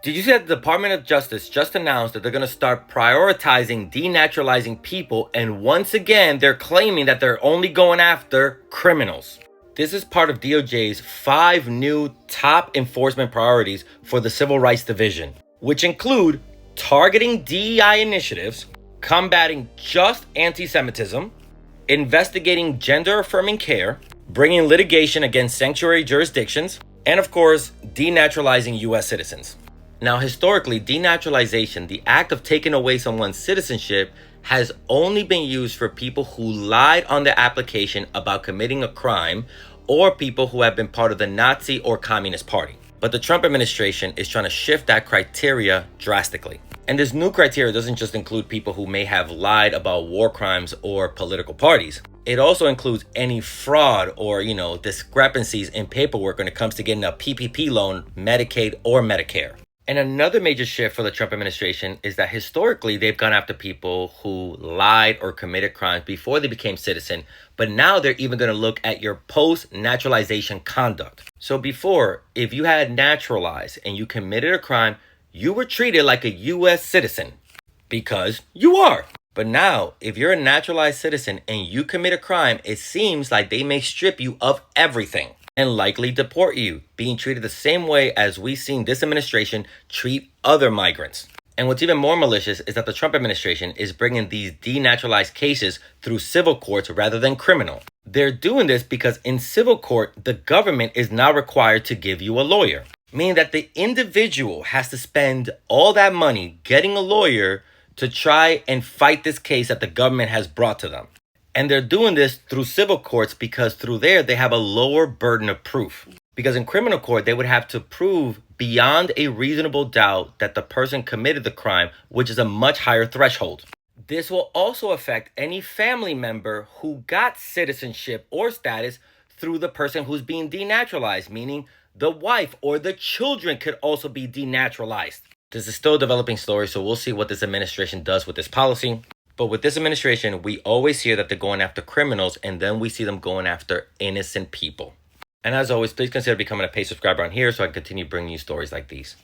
Did you see that the Department of Justice just announced that they're going to start prioritizing denaturalizing people, and once again, they're claiming that they're only going after criminals? This is part of DOJ's 5 new top enforcement priorities for the Civil Rights Division, which include targeting DEI initiatives, combating just anti-Semitism, investigating gender-affirming care, bringing litigation against sanctuary jurisdictions, and of course, denaturalizing U.S. citizens. Now, historically, denaturalization, the act of taking away someone's citizenship, has only been used for people who lied on their application about committing a crime or people who have been part of the Nazi or Communist Party. But the Trump administration is trying to shift that criteria drastically. And this new criteria doesn't just include people who may have lied about war crimes or political parties. It also includes any fraud or, discrepancies in paperwork when it comes to getting a PPP loan, Medicaid, or Medicare. And another major shift for the Trump administration is that historically they've gone after people who lied or committed crimes before they became citizen, but now they're even going to look at your post-naturalization conduct. So before, if you had naturalized and you committed a crime, you were treated like a U.S. citizen because you are. But now, if you're a naturalized citizen and you commit a crime, it seems like they may strip you of everything and likely deport you, being treated the same way as we've seen this administration treat other migrants. And what's even more malicious is that the Trump administration is bringing these denaturalized cases through civil courts rather than criminal. They're doing this because in civil court, the government is now required to give you a lawyer, meaning that the individual has to spend all that money getting a lawyer to try and fight this case that the government has brought to them. And they're doing this through civil courts because through there, they have a lower burden of proof. Because in criminal court, they would have to prove beyond a reasonable doubt that the person committed the crime, which is a much higher threshold. This will also affect any family member who got citizenship or status through the person who's being denaturalized, meaning the wife or the children could also be denaturalized. This is still a developing story, so we'll see what this administration does with this policy. But with this administration, we always hear that they're going after criminals, and then we see them going after innocent people. And as always, please consider becoming a paid subscriber on here so I can continue bringing you stories like these.